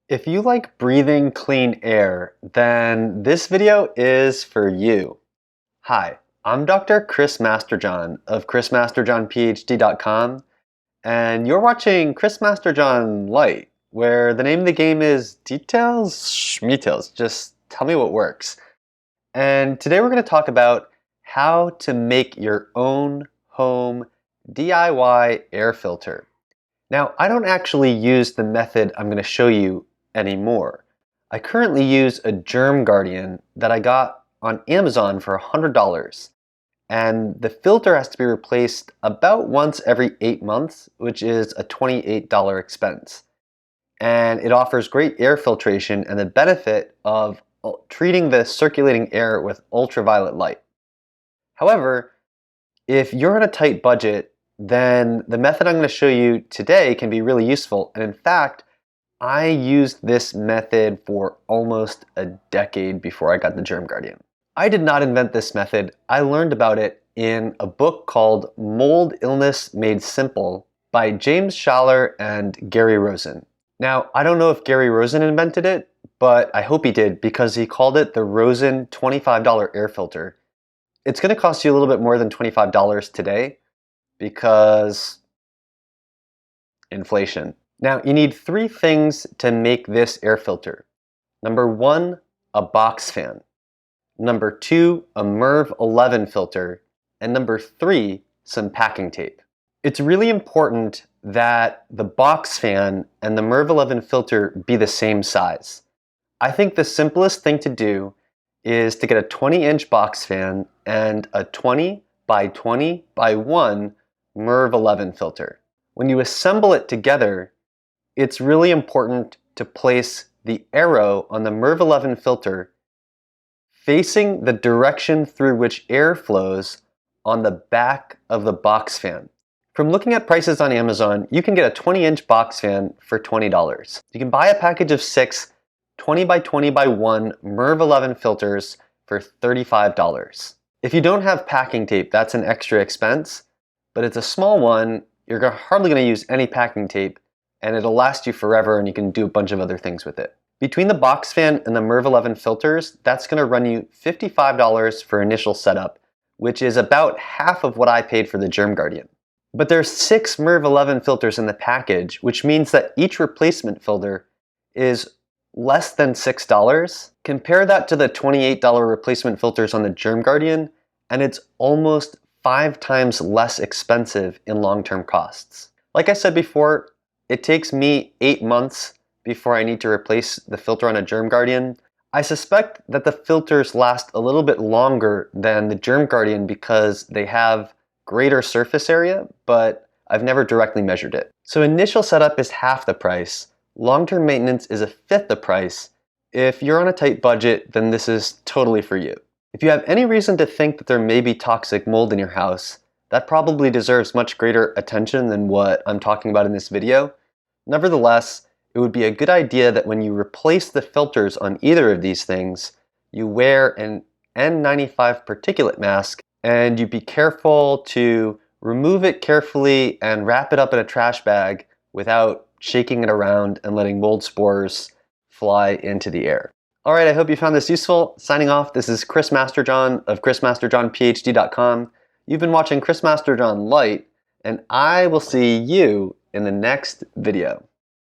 If you like breathing clean air, then this video is for you. Hi, I'm Dr. Chris Masterjohn of chrismasterjohnphd.com, and you're watching Chris Masterjohn Lite, where the name of the game is Details Schmetails. Just tell me what works. And today we're going to talk about how to make your own home DIY air filter. Now, I don't actually use the method I'm going to show you anymore. I currently use a Germ Guardian that I got on Amazon for $100. And the filter has to be replaced about once every 8 months, which is a $28 expense. And it offers great air filtration and the benefit of treating the circulating air with ultraviolet light. However, if you're on a tight budget, then the method I'm going to show you today can be really useful. And in fact, I used this method for almost a decade before I got the Germ Guardian. I did not invent this method. I learned about it in a book called Mold Illness Made Simple by James Schaller and Gary Rosen. Now, I don't know if Gary Rosen invented it, but I hope he did because he called it the Rosen $25 air filter. It's going to cost you a little bit more than $25 today because inflation. Now, you need 3 things to make this air filter. Number 1, a box fan. Number 2, a MERV 11 filter. And number 3, some packing tape. It's really important that the box fan and the MERV 11 filter be the same size. I think the simplest thing to do is to get a 20-inch box fan and a 20 by 20 by 1 MERV 11 filter. When you assemble it together, it's really important to place the arrow on the MERV 11 filter facing the direction through which air flows on the back of the box fan. From looking at prices on Amazon, you can get a 20-inch box fan for $20. You can buy a package of 6 20 by 20 by 1 MERV 11 filters for $35. If you don't have packing tape, that's an extra expense, but it's a small one. You're hardly going to use any packing tape, and it'll last you forever, and you can do a bunch of other things with it. Between the box fan and the MERV 11 filters, that's going to run you $55 for initial setup, which is about half of what I paid for the Germ Guardian. But there's 6 MERV 11 filters in the package, which means that each replacement filter is less than $6. Compare that to the $28 replacement filters on the Germ Guardian, and it's almost 5 times less expensive in long-term costs. Like I said before, it takes me 8 months before I need to replace the filter on a Germ Guardian. I suspect that the filters last a little bit longer than the Germ Guardian because they have greater surface area, but I've never directly measured it. So initial setup is half the price. Long-term maintenance is a fifth the price. If you're on a tight budget, then this is totally for you. If you have any reason to think that there may be toxic mold in your house, that probably deserves much greater attention than what I'm talking about in this video. Nevertheless, it would be a good idea that when you replace the filters on either of these things, you wear an N95 particulate mask and you be careful to remove it carefully and wrap it up in a trash bag without shaking it around and letting mold spores fly into the air. Alright, I hope you found this useful. Signing off, this is Chris Masterjohn of chrismasterjohnphd.com. You've been watching Chris Masterjohn Lite, and I will see you in the next video.